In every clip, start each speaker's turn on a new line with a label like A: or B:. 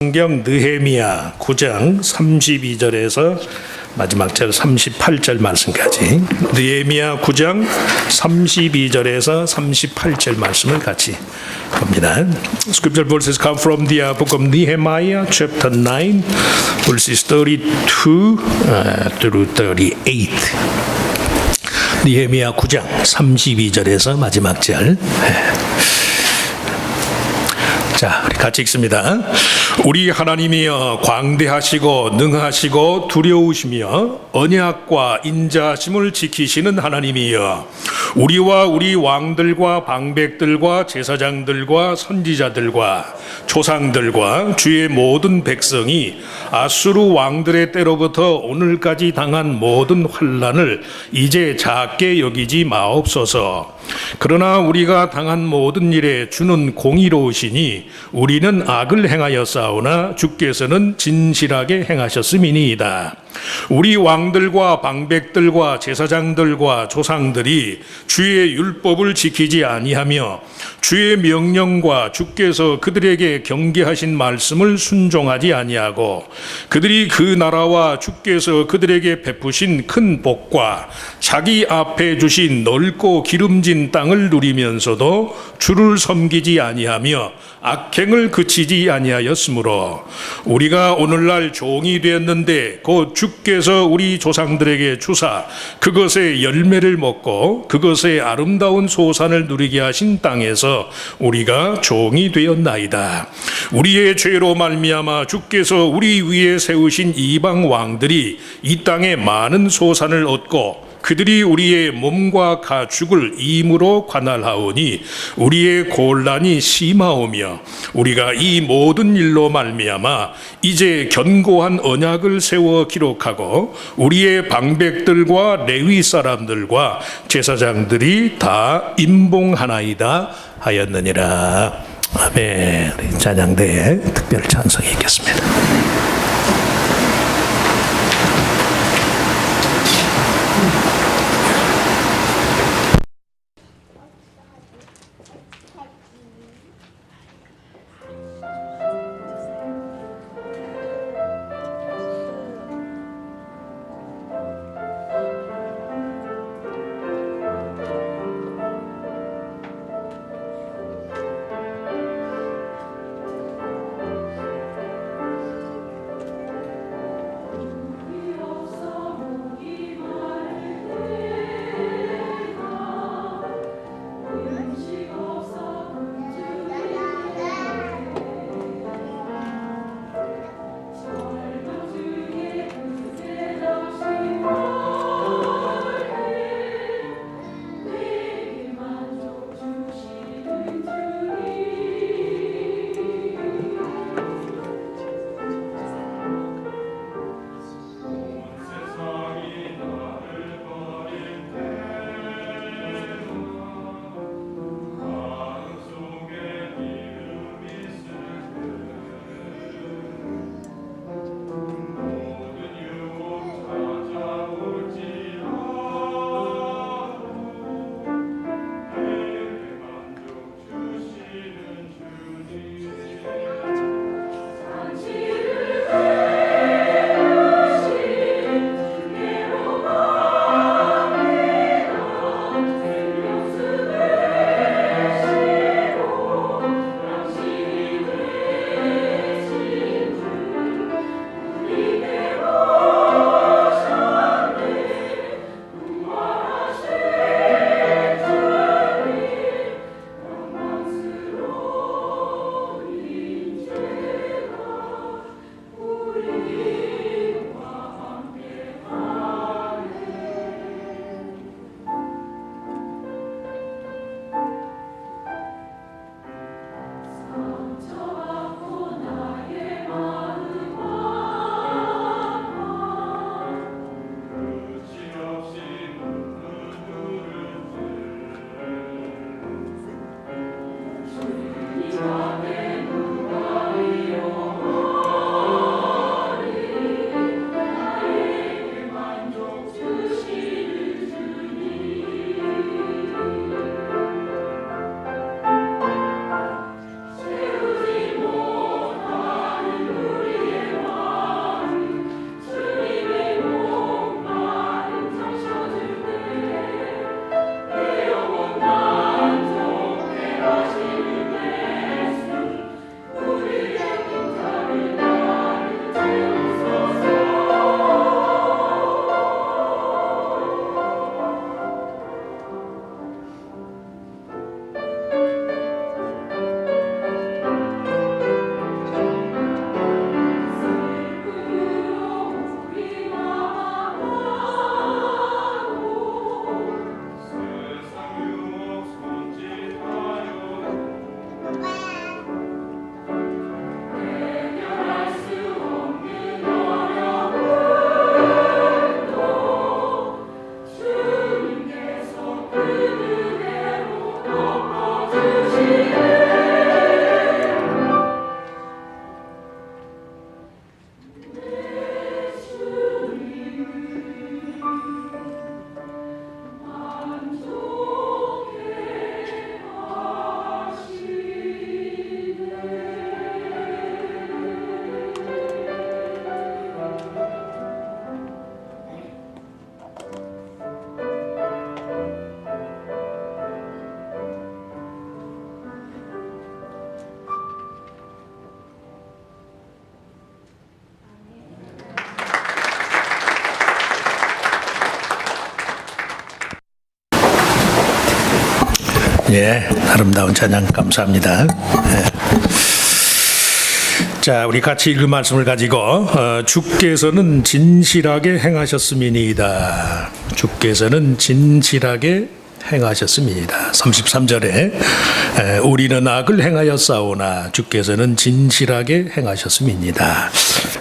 A: 성경 느헤미야 9장 32절에서 마지막 절 38절 말씀까지, 느헤미야 9장 32절에서 38절 말씀을 같이 봅니다. Scripture verses come from the book of Nehemiah chapter 9 verses 32 through 38. 느헤미야 9장 32절에서 마지막 절. 자, 우리 같이 읽습니다. 우리 하나님이여 광대하시고 능하시고 두려우시며 언약과 인자하심을 지키시는 하나님이여, 우리와 우리 왕들과 방백들과 제사장들과 선지자들과 조상들과 주의 모든 백성이 아수르 왕들의 때로부터 오늘까지 당한 모든 환난을 이제 작게 여기지 마옵소서. 그러나 우리가 당한 모든 일에 주는 공의로우시니 우리는 악을 행하였사오나 주께서는 진실하게 행하셨음이니이다. 우리 왕들과 방백들과 제사장들과 조상들이 주의 율법을 지키지 아니하며 주의 명령과 주께서 그들에게 경계하신 말씀을 순종하지 아니하고 그들이 그 나라와 주께서 그들에게 베푸신 큰 복과 자기 앞에 주신 넓고 기름진 땅을 누리면서도 주를 섬기지 아니하며 악행을 그치지 아니하였으므로 우리가 오늘날 종이 되었는데 곧 주께서 우리 조상들에게 주사 그것의 열매를 먹고 그것의 아름다운 소산을 누리게 하신 땅에서 우리가 종이 되었나이다. 우리의 죄로 말미암아 주께서 우리 위에 세우신 이방 왕들이 이 땅에 많은 소산을 얻고 그들이 우리의 몸과 가축을 임으로 관할하오니 우리의 곤란이 심하오며 우리가 이 모든 일로 말미암아 이제 견고한 언약을 세워 기록하고 우리의 방백들과 레위 사람들과 제사장들이 다 임봉하나이다 하였느니라. 아멘. 찬양대에 특별 찬송이 있겠습니다. 예, 아름다운 찬양 감사합니다. 예. 자, 우리 같이 읽을 말씀을 가지고 주께서는 진실하게 행하셨음이니이다. 주께서는 진실하게 행하셨습니다. 33절에 우리는 악을 행하였사오나 주께서는 진실하게 행하셨음이니이다.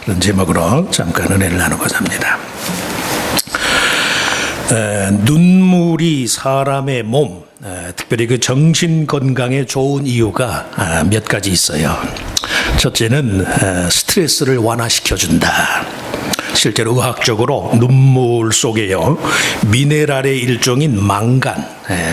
A: 이런 제목으로 잠깐 은혜를 나누고자 합니다. 눈물이 사람의 몸, 특별히 그 정신 건강에 좋은 이유가 몇 가지 있어요. 첫째는 스트레스를 완화시켜 준다. 실제로 의학적으로 눈물 속에요 미네랄의 일종인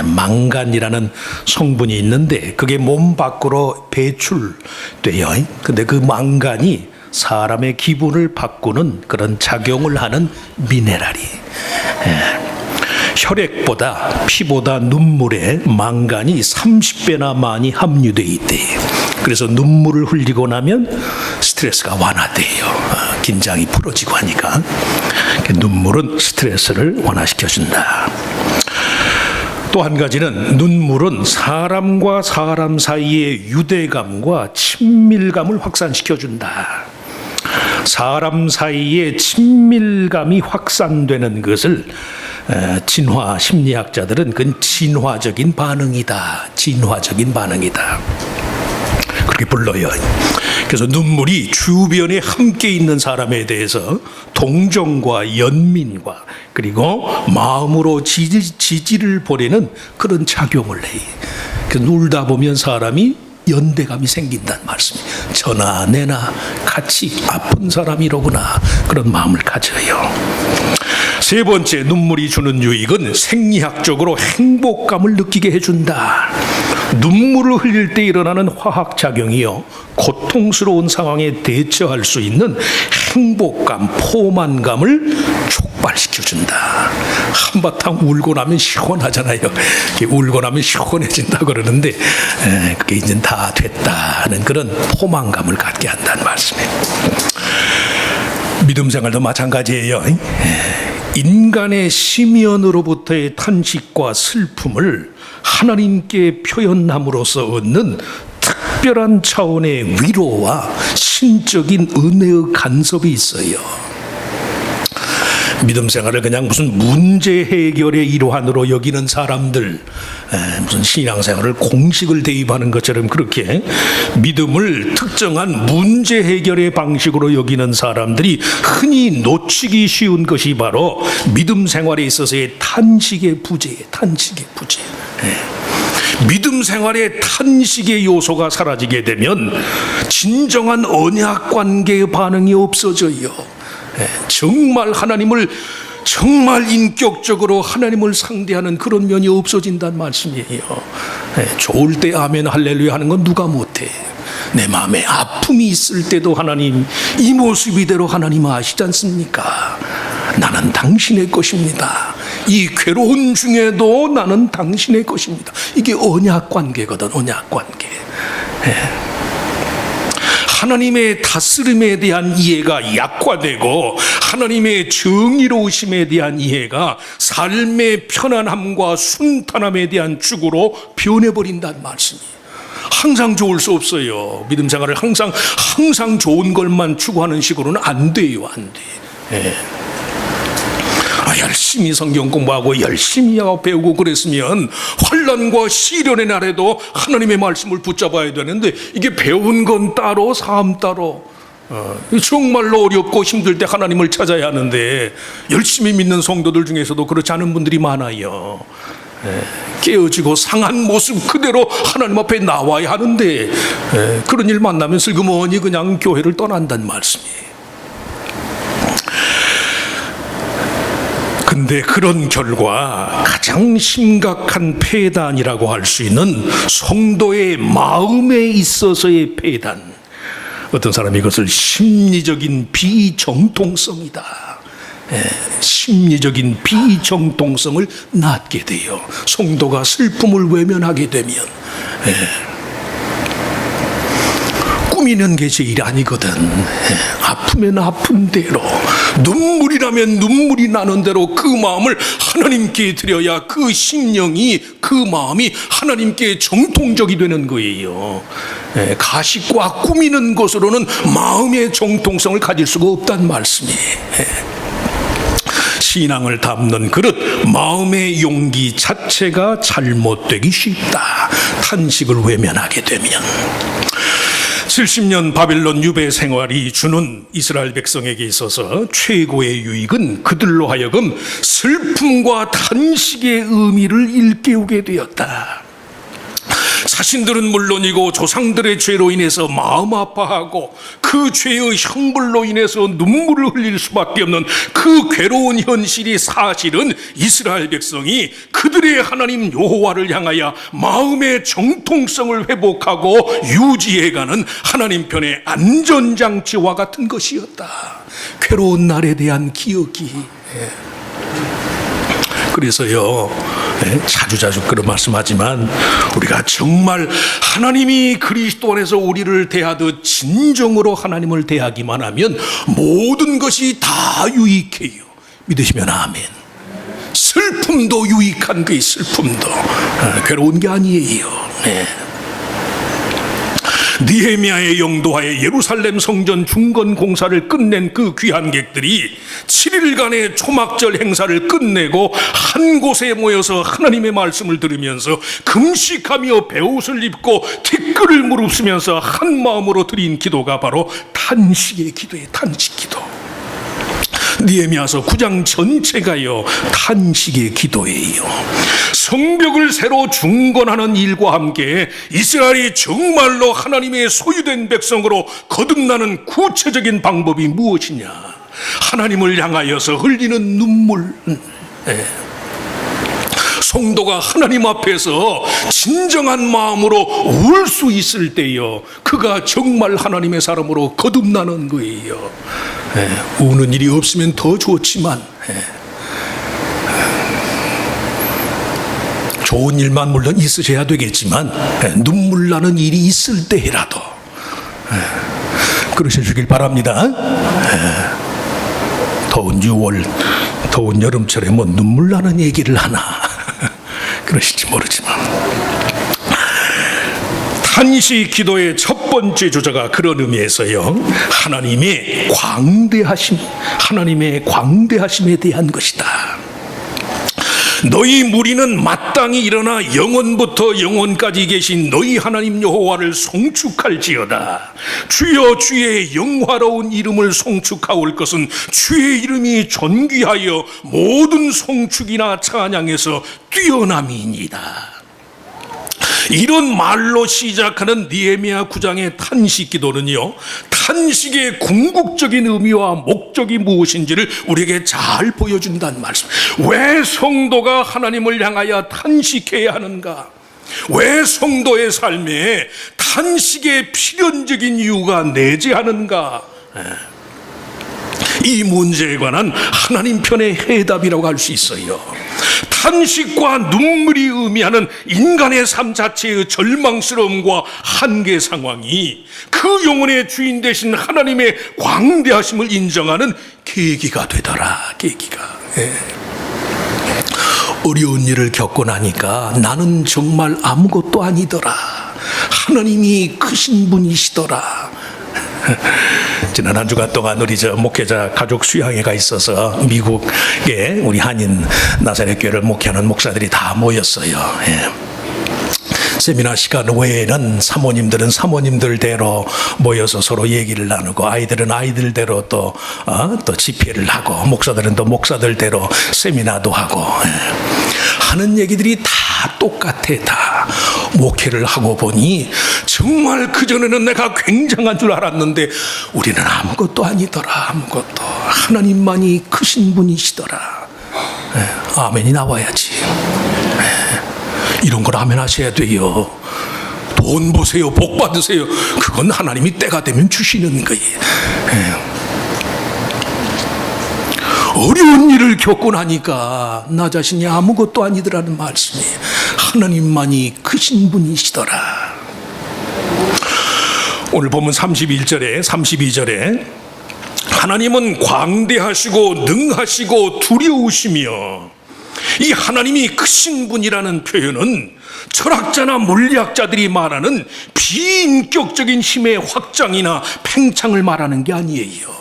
A: 망간이라는 성분이 있는데 그게 몸 밖으로 배출돼요. 근데 그 망간이 사람의 기분을 바꾸는 그런 작용을 하는 미네랄이 혈액보다 피보다 눈물에 망간이 30배나 많이 함유되어 있대요. 그래서 눈물을 흘리고 나면 스트레스가 완화돼요. 긴장이 풀어지고 하니까 눈물은 스트레스를 완화시켜준다. 또 한 가지는 눈물은 사람과 사람 사이의 유대감과 친밀감을 확산시켜준다. 사람 사이의 친밀감이 확산되는 것을 진화 심리학자들은 그건 진화적인 반응이다. 진화적인 반응이다. 그렇게 불러요. 그래서 눈물이 주변에 함께 있는 사람에 대해서 동정과 연민과 그리고 마음으로 지지를 보내는 그런 작용을 해. 그래서 울다 보면 사람이 연대감이 생긴다는 말씀이에요. 저나 내나 같이 아픈 사람이로구나 그런 마음을 가져요. 세 번째, 눈물이 주는 유익은 생리학적으로 행복감을 느끼게 해준다. 눈물을 흘릴 때 일어나는 화학작용이요 고통스러운 상황에 대처할 수 있는 행복감, 포만감을 촉발시켜준다. 한바탕 울고 나면 시원하잖아요. 울고 나면 시원해진다 그러는데 그게 이제 다 됐다는 그런 포만감을 갖게 한다는 말씀이에요. 믿음 생활도 마찬가지예요. 인간의 심연으로부터의 탄식과 슬픔을 하나님께 표현함으로써 얻는 특별한 차원의 위로와 신적인 은혜의 간섭이 있어요. 믿음 생활을 그냥 무슨 문제 해결의 일환으로 여기는 사람들, 무슨 신앙생활을 공식을 대입하는 것처럼 그렇게 믿음을 특정한 문제 해결의 방식으로 여기는 사람들이 흔히 놓치기 쉬운 것이 바로 믿음 생활에 있어서의 탄식의 부재예요. 탄식의 부재. 믿음 생활의 탄식의 요소가 사라지게 되면 진정한 언약 관계의 반응이 없어져요. 정말 하나님을 정말 인격적으로 하나님을 상대하는 그런 면이 없어진다는 말씀이에요. 좋을 때 아멘 할렐루야 하는 건 누가 못해. 내 마음에 아픔이 있을 때도 하나님 이 모습 이대로 하나님 아시지 않습니까? 나는 당신의 것입니다. 이 괴로운 중에도 나는 당신의 것입니다. 이게 언약 관계거든. 언약 관계. 하나님의 다스림에 대한 이해가 약화되고 하나님의 정의로우심에 대한 이해가 삶의 편안함과 순탄함에 대한 축으로 변해버린다는 말씀이에요. 항상 좋을 수 없어요. 믿음 생활을 항상 좋은 것만 추구하는 식으로는 안 돼요. 안 돼. 열심히 성경 공부하고 열심히 배우고 그랬으면 환난과 시련의 날에도 하나님의 말씀을 붙잡아야 되는데 이게 배운 건 따로 삶 따로 정말로 어렵고 힘들 때 하나님을 찾아야 하는데 열심히 믿는 성도들 중에서도 그렇지 않은 분들이 많아요. 깨어지고 상한 모습 그대로 하나님 앞에 나와야 하는데 그런 일 만나면 슬그머니 그냥 교회를 떠난다는 말씀이에요. 근데 그런 결과 가장 심각한 폐단이라고 할 수 있는 성도의 마음에 있어서의 폐단. 어떤 사람이 이것을 심리적인 비정통성이다. 심리적인 비정통성을 낳게 돼요. 성도가 슬픔을 외면하게 되면. 꾸미는 게 제일 아니거든. 아프면 아픈 대로, 눈물이라면 눈물이 나는 대로 그 마음을 하나님께 드려야 그 심령이, 그 마음이 하나님께 정통적이 되는 거예요. 가식과 꾸미는 것으로는 마음의 정통성을 가질 수가 없단 말씀이에요. 신앙을 담는 그릇, 마음의 용기 자체가 잘못되기 쉽다. 탄식을 외면하게 되면 70년 바벨론 유배 생활이 주는 이스라엘 백성에게 있어서 최고의 유익은 그들로 하여금 슬픔과 탄식의 의미를 일깨우게 되었다. 자신들은 물론이고 조상들의 죄로 인해서 마음 아파하고 그 죄의 형벌로 인해서 눈물을 흘릴 수밖에 없는 그 괴로운 현실이 사실은 이스라엘 백성이 그들의 하나님 여호와를 향하여 마음의 정통성을 회복하고 유지해가는 하나님 편의 안전장치와 같은 것이었다. 괴로운 날에 대한 기억이. 그래서요, 자주자주 그런 말씀하지만 우리가 정말 하나님이 그리스도 안에서 우리를 대하듯 진정으로 하나님을 대하기만 하면 모든 것이 다 유익해요. 믿으시면 아멘. 슬픔도 유익한 거예요. 슬픔도 괴로운 게 아니에요. 느헤미야의 영도하에 예루살렘 성전 중건 공사를 끝낸 그 귀한객들이 7일간의 초막절 행사를 끝내고 한 곳에 모여서 하나님의 말씀을 들으면서 금식하며 베옷을 입고 티끌을 무릅쓰면서 한 마음으로 드린 기도가 바로 탄식의 기도예요. 탄식 기도. 느헤미야서 9장 전체가요 탄식의 기도예요. 성벽을 새로 중건하는 일과 함께 이스라엘이 정말로 하나님의 소유된 백성으로 거듭나는 구체적인 방법이 무엇이냐? 하나님을 향하여서 흘리는 눈물. 성도가 하나님 앞에서 진정한 마음으로 울 수 있을 때요, 그가 정말 하나님의 사람으로 거듭나는 거예요. 우는 일이 없으면 더 좋지만 좋은 일만 물론 있으셔야 되겠지만 눈물 나는 일이 있을 때라도 그러셔주길 바랍니다. 더운 6월, 더운 여름철에 뭐 눈물 나는 얘기를 하나 그러실지 모르지만, 탄식 기도의 첫 번째 주제가 그런 의미에서요, 하나님의 광대하심, 하나님의 광대하심에 대한 것이다. 너희 무리는 마땅히 일어나 영원부터 영원까지 계신 너희 하나님 여호와를 송축할지어다. 주여 주의 영화로운 이름을 송축하올 것은 주의 이름이 존귀하여 모든 송축이나 찬양에서 뛰어남이니이다. 이런 말로 시작하는 느헤미야 9장의 탄식 기도는요, 탄식의 궁극적인 의미와 목적이 무엇인지를 우리에게 잘 보여준다는 말씀. 왜 성도가 하나님을 향하여 탄식해야 하는가? 왜 성도의 삶에 탄식의 필연적인 이유가 내재하는가? 이 문제에 관한 하나님 편의 해답이라고 할 수 있어요. 탄식과 눈물이 의미하는 인간의 삶 자체의 절망스러움과 한계 상황이 그 영혼의 주인 되신 하나님의 광대하심을 인정하는 계기가 되더라. 계기가. 어려운 일을 겪고 나니까 나는 정말 아무것도 아니더라. 하나님이 크신 분이시더라. 지난 한 주간 동안 우리 목회자 가족 수양회가 있어서 미국에 우리 한인 나사렛 교회를 목회하는 목사들이 다 모였어요. 세미나 시간 외에는 사모님들은 사모님들대로 모여서 서로 얘기를 나누고, 아이들은 아이들대로 또 집회를 하고, 목사들은 또 목사들대로 세미나도 하고, 하는 얘기들이 다 똑같아. 다 목회를 하고 보니 정말 그전에는 내가 굉장한 줄 알았는데 우리는 아무것도 아니더라. 아무것도. 하나님만이 크신 분이시더라. 아멘이 나와야지. 이런 걸 아멘 하셔야 돼요. 돈 보세요, 복 받으세요. 그건 하나님이 때가 되면 주시는 거예요. 어려운 일을 겪고 나니까 나 자신이 아무것도 아니더라는 말씀이에요. 하나님만이 크신 분이시더라. 오늘 보면 32절에 하나님은 광대하시고 능하시고 두려우시며, 이 하나님이 크신 분이라는 표현은 철학자나 물리학자들이 말하는 비인격적인 힘의 확장이나 팽창을 말하는 게 아니에요.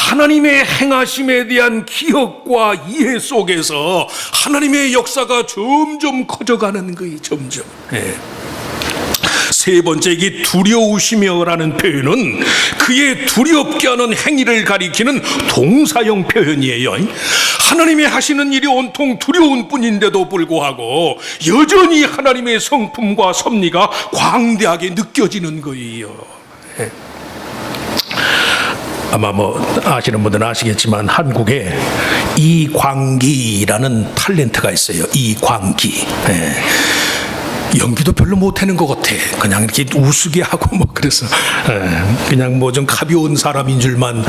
A: 하나님의 행하심에 대한 기억과 이해 속에서 하나님의 역사가 점점 커져가는 거예요. 점점. 세 번째, 이 두려우시며라는 표현은 그의 두렵게 하는 행위를 가리키는 동사형 표현이에요. 하나님이 하시는 일이 온통 두려운 뿐인데도 불구하고 여전히 하나님의 성품과 섭리가 광대하게 느껴지는 거예요. 아마 아시는 분들은 아시겠지만 한국에 이광기라는 탤런트가 있어요. 이광기. 연기도 별로 못하는 것 같아. 그냥 이렇게 우스게 하고 그래서 그냥 좀 가벼운 사람인 줄만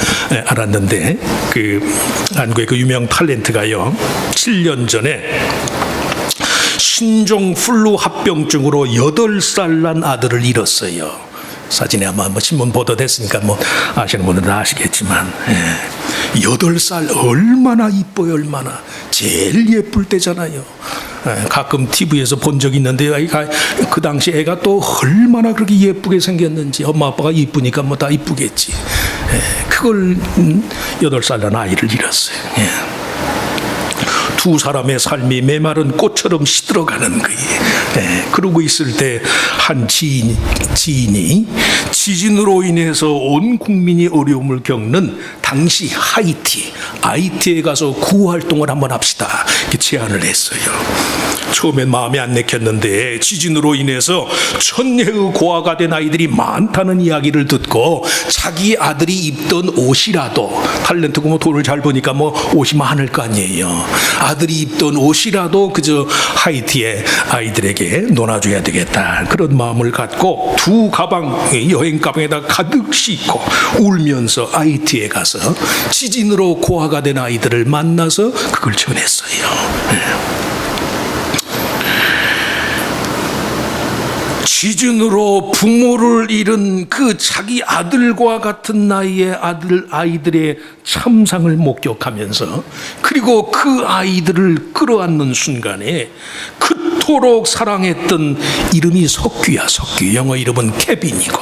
A: 알았는데, 그 한국의 그 유명 탤런트가요, 7년 전에 신종 플루 합병증으로 8살 난 아들을 잃었어요. 사진에 아마 신문 보도됐으니까 아시는 분들은 아시겠지만, 8살 얼마나 이뻐요. 얼마나 제일 예쁠 때잖아요. 가끔 TV에서 본 적이 있는데, 그 당시 애가 또 얼마나 그렇게 예쁘게 생겼는지. 엄마 아빠가 이쁘니까 다 이쁘겠지. 그걸 8살 난 아이를 잃었어요. 두 사람의 삶이 메마른 꽃처럼 시들어가는 거예요. 그러고 있을 때 한 지인이 지진으로 인해서 온 국민이 어려움을 겪는 당시 하이티에 가서 구호활동을 한번 합시다, 이렇게 제안을 했어요. 처음엔 마음에 안 내켰는데 지진으로 인해서 천혜의 고아가 된 아이들이 많다는 이야기를 듣고 자기 아들이 입던 옷이라도, 탤런트고 돈을 잘 버니까 옷이 많을 거 아니에요. 아들이 입던 옷이라도 그저 하이티의 아이들에게 논아줘야 되겠다, 그런 마음을 갖고 두 여행 가방에다 가득 싣고 울면서 하이티에 가서 지진으로 고아가 된 아이들을 만나서 그걸 전했어요. 지진으로 부모를 잃은 그 자기 아들과 같은 나이의 아이들의 참상을 목격하면서, 그리고 그 아이들을 끌어안는 순간에 그토록 사랑했던 이름이 석규야. 석규, 영어 이름은 케빈이고,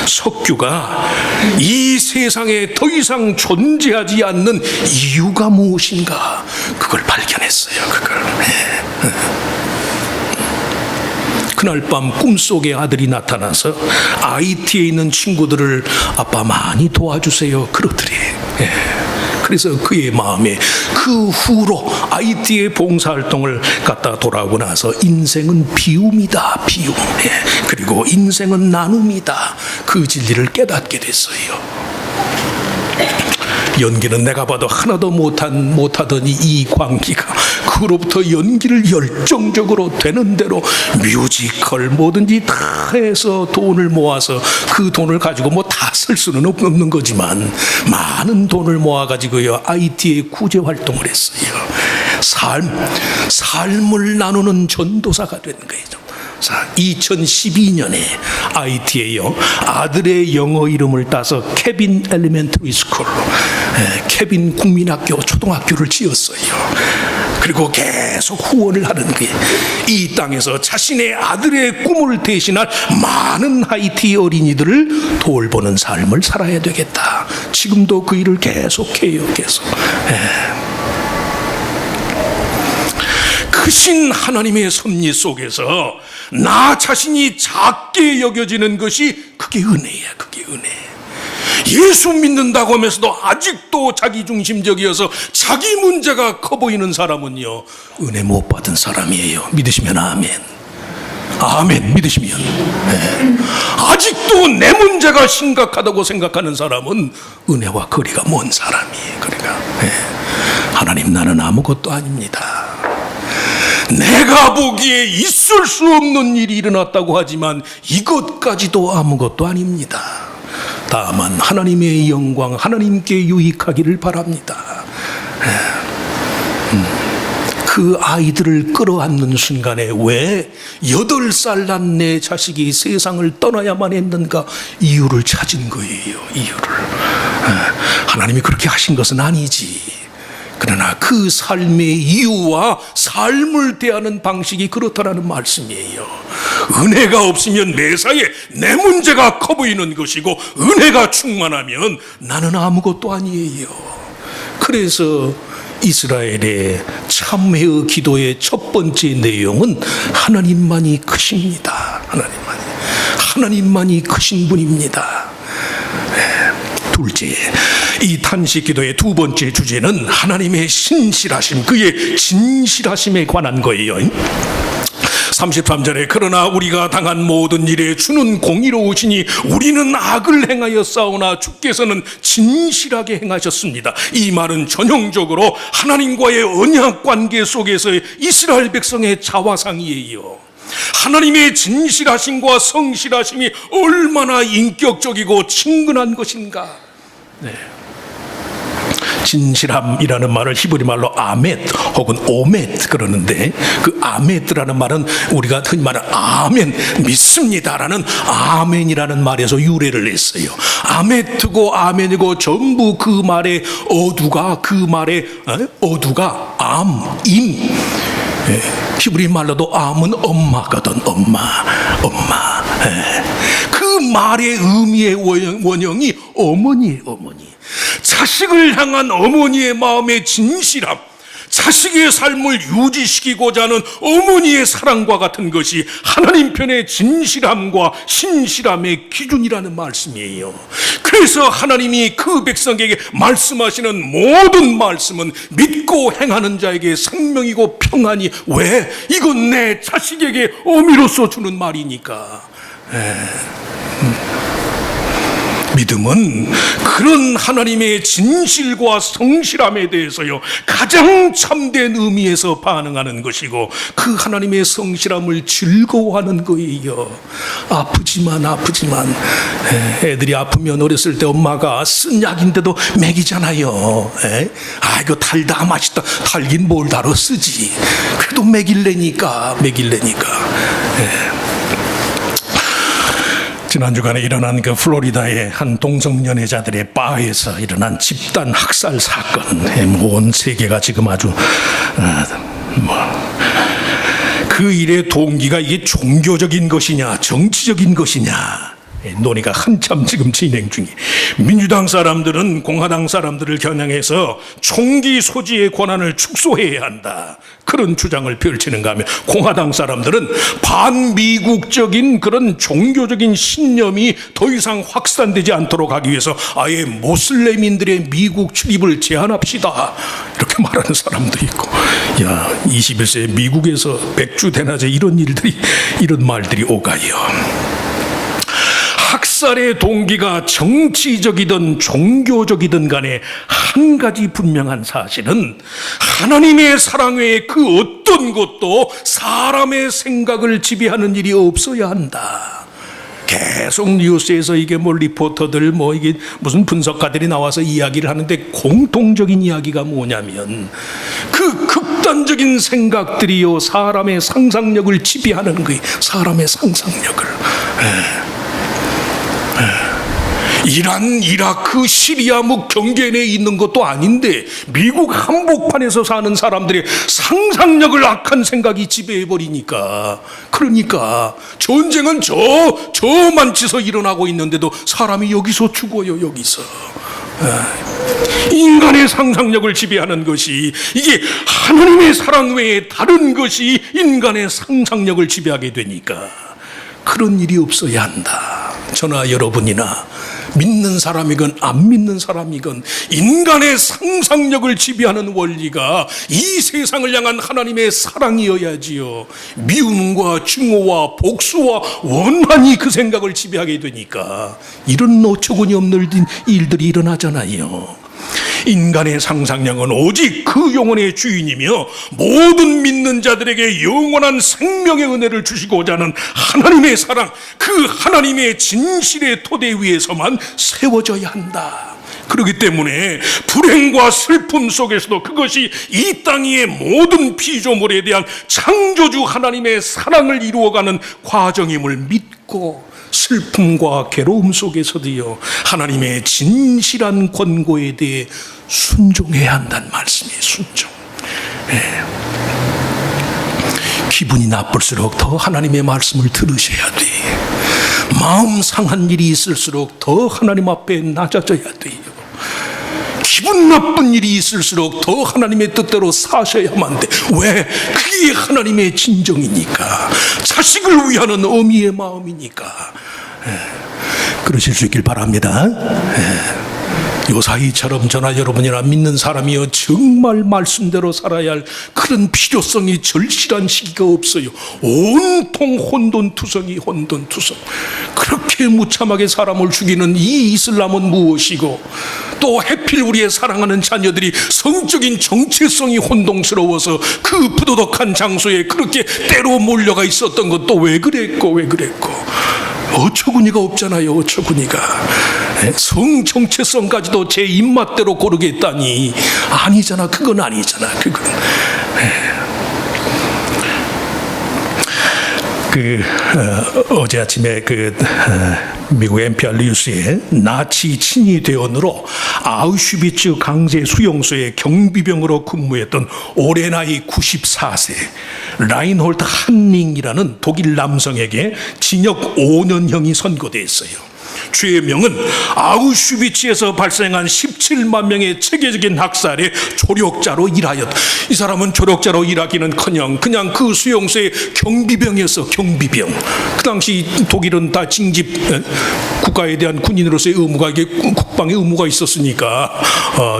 A: 석규가 이 세상에 더 이상 존재하지 않는 이유가 무엇인가, 그걸 발견했어요. 그날 밤 꿈속에 아들이 나타나서 하이티에 있는 친구들을 아빠 많이 도와주세요 그러더래. 그래서 그의 마음에 그 후로 하이티의 봉사활동을 갔다 돌아오고 나서 인생은 비움이다, 비움. 그리고 인생은 나눔이다, 그 진리를 깨닫게 됐어요. 연기는 내가 봐도 하나도 못하더니 이 광기가 그로부터 연기를 열정적으로 되는 대로 뮤지컬 뭐든지 다 해서 돈을 모아서, 그 돈을 가지고 다 쓸 수는 없는 거지만 많은 돈을 모아가지고요 하이티에 구제 활동을 했어요. 삶을 나누는 전도사가 된 거예요. 자, 2012년에 하이티에요 아들의 영어 이름을 따서 케빈 엘리멘터리 스쿨, 케빈 국민학교 초등학교를 지었어요. 그리고 계속 후원을 하는 거예요. 이 땅에서 자신의 아들의 꿈을 대신할 많은 하이티 어린이들을 돌보는 삶을 살아야 되겠다. 지금도 그 일을 계속해요. 계속. 크신 하나님의 섭리 속에서 나 자신이 작게 여겨지는 것이 그게 은혜야. 그게 은혜. 예수 믿는다고 하면서도 아직도 자기중심적이어서 자기 문제가 커 보이는 사람은요 은혜 못 받은 사람이에요. 믿으시면 아멘. 아멘. 믿으시면. 아직도 내 문제가 심각하다고 생각하는 사람은 은혜와 거리가 먼 사람이에요. 그러니까 하나님, 나는 아무것도 아닙니다. 내가 보기에 있을 수 없는 일이 일어났다고 하지만 이것까지도 아무것도 아닙니다. 다만 하나님의 영광, 하나님께 유익하기를 바랍니다. 그 그 아이들을 끌어안는 순간에 왜 8살 난 내 자식이 세상을 떠나야만 했는가 이유를 찾은 거예요. 이유를. 하나님이 그렇게 하신 것은 아니지. 그러나 그 삶의 이유와 삶을 대하는 방식이 그렇다라는 말씀이에요. 은혜가 없으면 매사에 내 문제가 커 보이는 것이고, 은혜가 충만하면 나는 아무것도 아니에요. 그래서 이스라엘의 참회의 기도의 첫 번째 내용은 하나님만이 크십니다. 하나님만이 크신 분입니다. 둘째, 이 탄식 기도의 두 번째 주제는 하나님의 신실하심, 그의 진실하심에 관한 거예요. 33절에 그러나 우리가 당한 모든 일에 주는 공의로우시니 우리는 악을 행하여 싸우나 주께서는 진실하게 행하셨습니다. 이 말은 전형적으로 하나님과의 언약 관계 속에서의 이스라엘 백성의 자화상이에요. 하나님의 진실하심과 성실하심이 얼마나 인격적이고 친근한 것인가. 진실함이라는 말을 히브리 말로 아멧 혹은 오멧 그러는데, 그 아멧이라는 말은 우리가 흔히 말하는 아멘, 믿습니다라는 아멘이라는 말에서 유래를 했어요. 아멧이고 아멘이고 전부 그 말의 어두가, 암, 임. 히브리 말로도 암은 엄마거든. 엄마. 그 말의 의미의 원형이 어머니예요. 어머니. 자식을 향한 어머니의 마음의 진실함, 자식의 삶을 유지시키고자 하는 어머니의 사랑과 같은 것이 하나님 편의 진실함과 신실함의 기준이라는 말씀이에요. 그래서 하나님이 그 백성에게 말씀하시는 모든 말씀은 믿고 행하는 자에게 생명이고 평안이, 왜? 이건 내 자식에게 어미로서 주는 말이니까. 믿음은 그런 하나님의 진실과 성실함에 대해서요 가장 참된 의미에서 반응하는 것이고, 그 하나님의 성실함을 즐거워하는 거예요. 아프지만 애들이 아프면 어렸을 때 엄마가 쓴 약인데도 먹이잖아요. 이거 달다 맛있다. 달긴 뭘 달아 쓰지. 그래도 먹일래니까. 지난 주간에 일어난 그 플로리다의 한 동성연애자들의 바에서 일어난 집단 학살 사건, 온 세계가 지금 아주 그 일의 동기가 이게 종교적인 것이냐 정치적인 것이냐 논의가 한참 지금 진행 중이에요. 민주당 사람들은 공화당 사람들을 겨냥해서 총기 소지의 권한을 축소해야 한다, 그런 주장을 펼치는가 하면, 공화당 사람들은 반미국적인 그런 종교적인 신념이 더 이상 확산되지 않도록 하기 위해서 아예 모슬레민들의 미국 출입을 제한합시다, 이렇게 말하는 사람도 있고, 21세기 미국에서 백주 대낮에 이런 말들이 오가요. 학살의 동기가 정치적이든 종교적이든 간에 한 가지 분명한 사실은, 하나님의 사랑 외에 그 어떤 것도 사람의 생각을 지배하는 일이 없어야 한다. 계속 뉴스에서 이게 리포터들 이게 무슨 분석가들이 나와서 이야기를 하는데, 공통적인 이야기가 뭐냐면 그 극단적인 생각들이요 사람의 상상력을 지배하는 거예요. 사람의 상상력을. 이란, 이라크, 시리아 경계 내에 있는 것도 아닌데 미국 한복판에서 사는 사람들의 상상력을 악한 생각이 지배해버리니까, 그러니까 전쟁은 저 만치서 일어나고 있는데도 사람이 여기서 죽어요. 여기서. 인간의 상상력을 지배하는 것이, 이게 하나님의 사랑 외에 다른 것이 인간의 상상력을 지배하게 되니까 그런 일이 없어야 한다. 저나 여러분이나 믿는 사람이건 안 믿는 사람이건 인간의 상상력을 지배하는 원리가 이 세상을 향한 하나님의 사랑이어야지요. 미움과 증오와 복수와 원한이 그 생각을 지배하게 되니까 이런 어처구니 없는 일들이 일어나잖아요. 인간의 상상력은 오직 그 영혼의 주인이며 모든 믿는 자들에게 영원한 생명의 은혜를 주시고자 하는 하나님의 사랑, 그 하나님의 진실의 토대 위에서만 세워져야 한다. 그렇기 때문에 불행과 슬픔 속에서도 그것이 이 땅 위의 모든 피조물에 대한 창조주 하나님의 사랑을 이루어가는 과정임을 믿고 슬픔과 괴로움 속에서도요 하나님의 진실한 권고에 대해 순종해야 한다는 말씀이에요. 순종. 기분이 나쁠수록 더 하나님의 말씀을 들으셔야 돼. 마음 상한 일이 있을수록 더 하나님 앞에 낮아져야 돼요. 기분 나쁜 일이 있을수록 더 하나님의 뜻대로 사셔야만 돼. 왜? 그게 하나님의 진정이니까, 자식을 위하는 어미의 마음이니까. 그러실 수 있길 바랍니다. 요사이처럼 저나 여러분이나 믿는 사람이여 정말 말씀대로 살아야 할 그런 필요성이 절실한 시기가 없어요. 온통 혼돈투성이 혼돈투성. 그렇게 무참하게 사람을 죽이는 이 이슬람은 무엇이고, 또 해필 우리의 사랑하는 자녀들이 성적인 정체성이 혼동스러워서 그 부도덕한 장소에 그렇게 때로 몰려가 있었던 것도 왜 그랬고 어처구니가 없잖아요. 어처구니가. 성 정체성까지도 제 입맛대로 고르겠다니 아니잖아. 그건 아니잖아. 그건. 어제 아침에 미국 NPR 뉴스에 나치 친위 대원으로 아우슈비츠 강제 수용소의 경비병으로 근무했던 올해 나이 94세 라인홀트 한닝이라는 독일 남성에게 징역 5년형이 선고됐어요. 죄명은 아우슈비츠에서 발생한 17만 명의 체계적인 학살의 조력자로 일하였다. 이 사람은 조력자로 일하기는커녕 그냥 그 수용소의 경비병이었어. 경비병. 그 당시 독일은 다 징집 국가에 대한 군인으로서의 의무가, 이게 국방의 의무가 있었으니까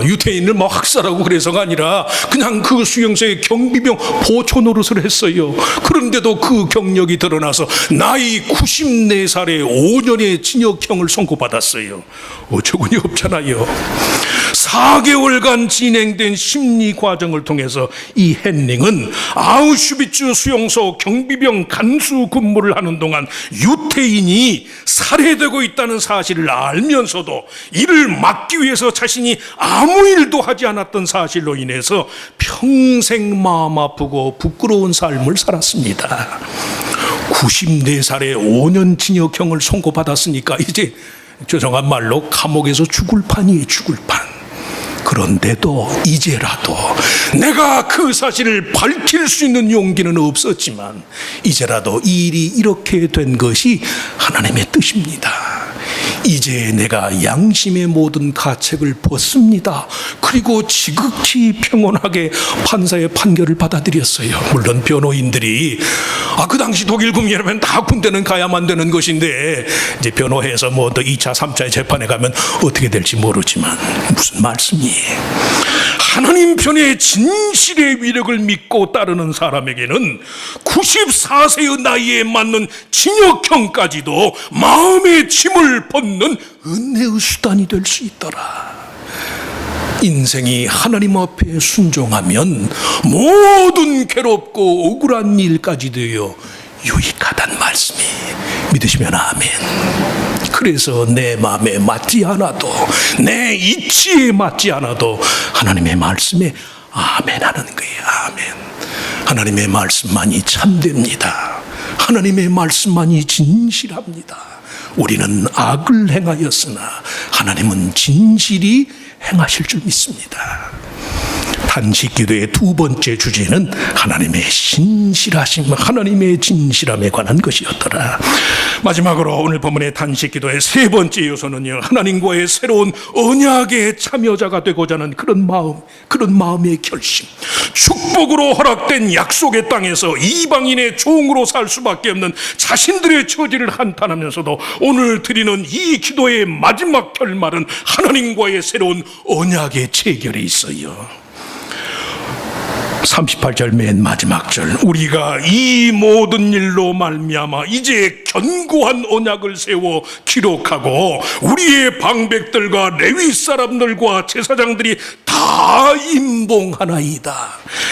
A: 유태인을 막 학살하고 그래서가 아니라 그냥 그 수용소의 경비병 보초 노릇을 했어요. 그런데도 그 경력이 드러나서 나이 94살에 5년의 징역형을 선고받았어요. 어처구니 없잖아요. 4개월간 진행된 심리 과정을 통해서 이 헨링은 아우슈비츠 수용소 경비병 간수 근무를 하는 동안 유태인이 살해되고 있다는 사실을 알면서도 이를 막기 위해서 자신이 아무 일도 하지 않았던 사실로 인해서 평생 마음 아프고 부끄러운 삶을 살았습니다. 94살에 5년 징역형을 선고받았으니까 이제 조정한 말로 감옥에서 죽을 판이에요. 죽을 판. 그런데도 이제라도 내가 그 사실을 밝힐 수 있는 용기는 없었지만 이제라도 이 일이 이렇게 된 것이 하나님의 뜻입니다. 이제 내가 양심의 모든 가책을 벗습니다. 그리고 지극히 평온하게 판사의 판결을 받아들였어요. 물론 변호인들이 그 당시 독일 국민이라면 다 군대는 가야만 되는 것인데 이제 변호해서 뭐 또 2차, 3차의 재판에 가면 어떻게 될지 모르지만 무슨 말씀이에요. 하나님 편의 진실의 위력을 믿고 따르는 사람에게는 94세의 나이에 맞는 징역형까지도 마음의 짐을 벗는 은혜의 수단이 될 수 있더라. 인생이 하나님 앞에 순종하면 모든 괴롭고 억울한 일까지도요 유익하단 말씀이 믿으시면 아멘. 그래서 내 마음에 맞지 않아도, 내 이치에 맞지 않아도 하나님의 말씀에 아멘 하는 거예요. 아멘. 하나님의 말씀만이 참됩니다. 하나님의 말씀만이 진실합니다. 우리는 악을 행하였으나 하나님은 진실이 행하실 줄 믿습니다. 단식 기도의 두 번째 주제는 하나님의 신실하심, 하나님의 진실함에 관한 것이었더라. 마지막으로 오늘 본문의 단식 기도의 세 번째 요소는요, 하나님과의 새로운 언약의 참여자가 되고자 하는 그런 마음의 결심. 축복으로 허락된 약속의 땅에서 이방인의 종으로 살 수밖에 없는 자신들의 처지를 한탄하면서도 오늘 드리는 이 기도의 마지막 결말은 하나님과의 새로운 언약의 체결에 있어요. 38절 맨 마지막 절, 우리가 이 모든 일로 말미암아 이제 견고한 언약을 세워 기록하고 우리의 방백들과 레위 사람들과 제사장들이 다 다 임봉하나이다.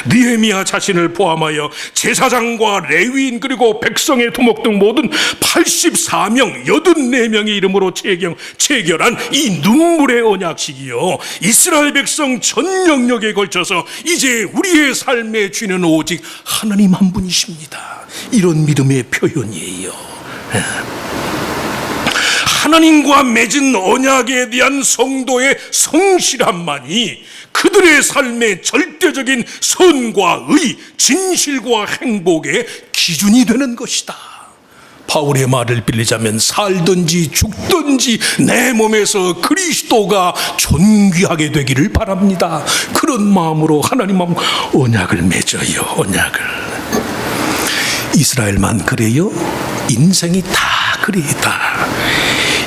A: 느헤미야 자신을 포함하여 제사장과 레위인 그리고 백성의 토목 등 모든 84명 84명의 이름으로 체결한 이 눈물의 언약식이요, 이스라엘 백성 전 영역에 걸쳐서 이제 우리의 삶의 주인은 오직 하나님 한 분이십니다. 이런 믿음의 표현이에요. 하나님과 맺은 언약에 대한 성도의 성실함만이 그들의 삶의 절대적인 선과 의, 진실과 행복의 기준이 되는 것이다. 바울의 말을 빌리자면 살든지 죽든지 내 몸에서 그리스도가 존귀하게 되기를 바랍니다. 그런 마음으로 하나님과 언약을 맺어요. 언약을. 이스라엘만 그래요? 인생이 다 그래다.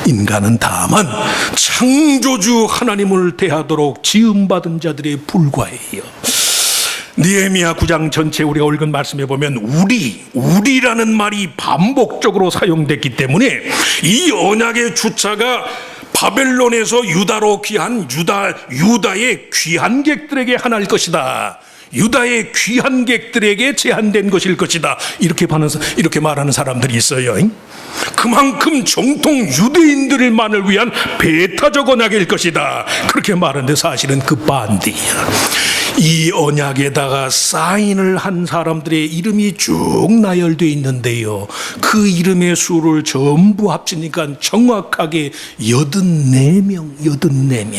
A: 인간은 다만 창조주 하나님을 대하도록 지음받은 자들에 불과해요. 느헤미야 9장 전체 우리가 읽은 말씀에 보면 우리라는 말이 반복적으로 사용됐기 때문에 이 언약의 주차가 바벨론에서 유다로 귀한 유다의 귀한객들에게 하나일 것이다. 유다의 귀한객들에게 제한된 것일 것이다. 이렇게 말하는 사람들이 있어요. 그만큼 정통 유대인들만을 위한 배타적 언약일 것이다. 그렇게 말하는데 사실은 그 반대야. 이 언약에다가 사인을 한 사람들의 이름이 쭉 나열되어 있는데요, 그 이름의 수를 전부 합치니까 정확하게 84명.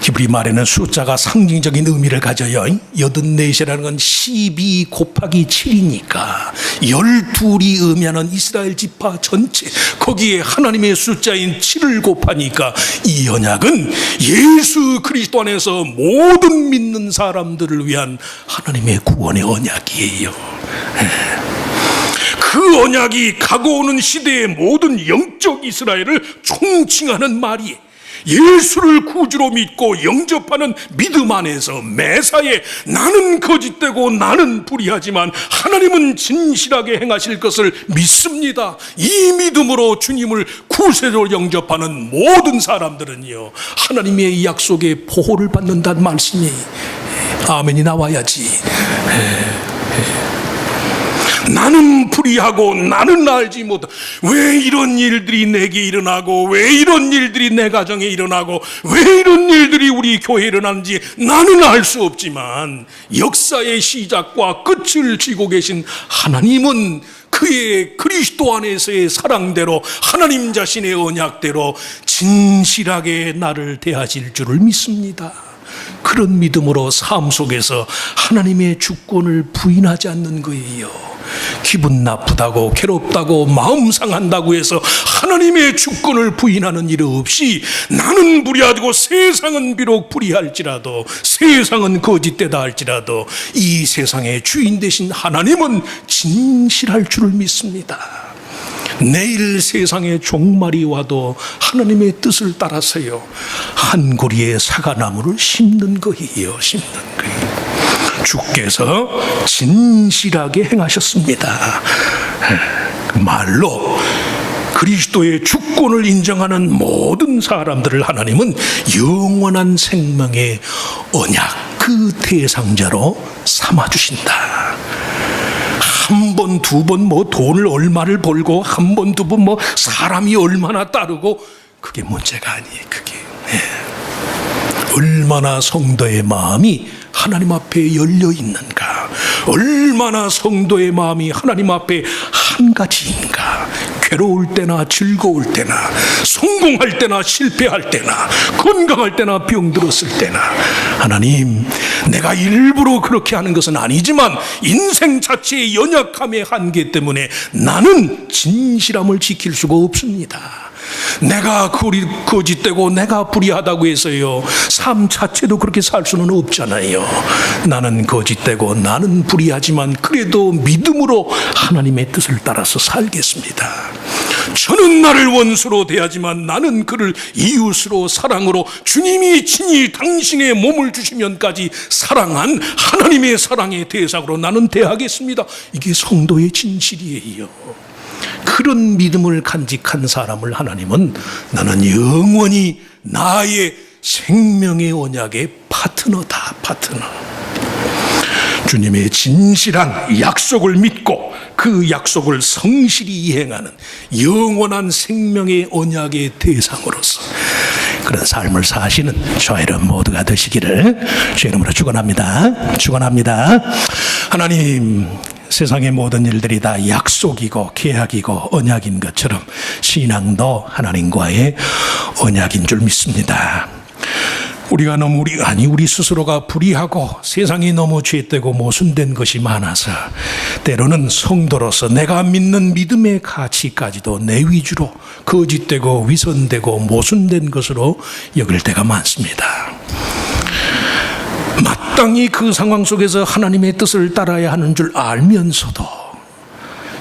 A: 히브리 말에는 숫자가 상징적인 의미를 가져요. 84이라는 건 12 곱하기 7이니까 12이 의미하는 이스라엘 지파 전체, 거기에 하나님의 숫자인 7을 곱하니까 이 언약은 예수 그리스도 안에서 모든 믿는 사람들을 위한 하나님의 구원의 언약이에요. 그 언약이 가고 오는 시대의 모든 영적 이스라엘을 총칭하는 말이에요. 예수를 구주로 믿고 영접하는 믿음 안에서 매사에 나는 거짓되고 나는 불의하지만 하나님은 진실하게 행하실 것을 믿습니다. 이 믿음으로 주님을 구세주로 영접하는 모든 사람들은요, 하나님의 약속의 보호를 받는다는 말씀이 아멘이 나와야지. 나는 불의하고 나는 알지 못하. 왜 이런 일들이 내게 일어나고, 왜 이런 일들이 내 가정에 일어나고, 왜 이런 일들이 우리 교회에 일어나는지 나는 알 수 없지만 역사의 시작과 끝을 쥐고 계신 하나님은 그의 그리스도 안에서의 사랑대로, 하나님 자신의 언약대로 진실하게 나를 대하실 줄을 믿습니다. 그런 믿음으로 삶 속에서 하나님의 주권을 부인하지 않는 거예요. 기분 나쁘다고, 괴롭다고, 마음 상한다고 해서 하나님의 주권을 부인하는 일 없이, 나는 불의하고 세상은 비록 불의할지라도, 세상은 거짓되다 할지라도 이 세상의 주인 되신 하나님은 진실할 줄을 믿습니다. 내일 세상에 종말이 와도 하나님의 뜻을 따라서요, 한 고리의 사과나무를 심는 거예요. 주께서 진실하게 행하셨습니다. 그 말로 그리스도의 주권을 인정하는 모든 사람들을 하나님은 영원한 생명의 언약, 그 대상자로 삼아주신다. 한 번, 두 번 돈을 얼마를 벌고, 한 번, 두 번 사람이 얼마나 따르고, 그게 문제가 아니에요. 그게 얼마나 성도의 마음이 하나님 앞에 열려 있는가, 얼마나 성도의 마음이 하나님 앞에 한 가지인가. 괴로울 때나 즐거울 때나, 성공할 때나 실패할 때나, 건강할 때나 병들었을 때나, 하나님, 내가 일부러 그렇게 하는 것은 아니지만 인생 자체의 연약함의 한계 때문에 나는 진실함을 지킬 수가 없습니다. 내가 거짓되고 내가 불의하다고 해서요, 삶 자체도 그렇게 살 수는 없잖아요. 나는 거짓되고 나는 불의하지만 그래도 믿음으로 하나님의 뜻을 따라서 살겠습니다. 저는 나를 원수로 대하지만 나는 그를 이웃으로 사랑으로, 주님이 친히 당신의 몸을 주시면까지 사랑한 하나님의 사랑의 대상으로 나는 대하겠습니다. 이게 성도의 진실이에요. 그런 믿음을 간직한 사람을 하나님은 나는 영원히 나의 생명의 언약의 파트너다, 파트너. 주님의 진실한 약속을 믿고 그 약속을 성실히 이행하는 영원한 생명의 언약의 대상으로서 그런 삶을 사시는 저와 여러분 모두가 되시기를 주의 이름으로 축원합니다. 축원합니다. 하나님, 세상의 모든 일들이 다 약속이고 계약이고 언약인 것처럼 신앙도 하나님과의 언약인 줄 믿습니다. 우리 스스로가 불의하고 세상이 너무 죄되고 모순된 것이 많아서 때로는 성도로서 내가 믿는 믿음의 가치까지도 내 위주로 거짓되고 위선되고 모순된 것으로 여길 때가 많습니다. 마땅히 그 상황 속에서 하나님의 뜻을 따라야 하는 줄 알면서도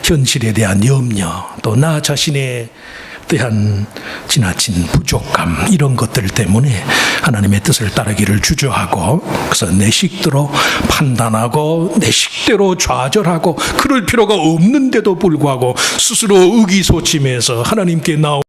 A: 현실에 대한 염려, 또 나 자신에 대한 지나친 부족감, 이런 것들 때문에 하나님의 뜻을 따르기를 주저하고, 그래서 내 식대로 판단하고 내 식대로 좌절하고, 그럴 필요가 없는데도 불구하고 스스로 의기소침해서 하나님께 나오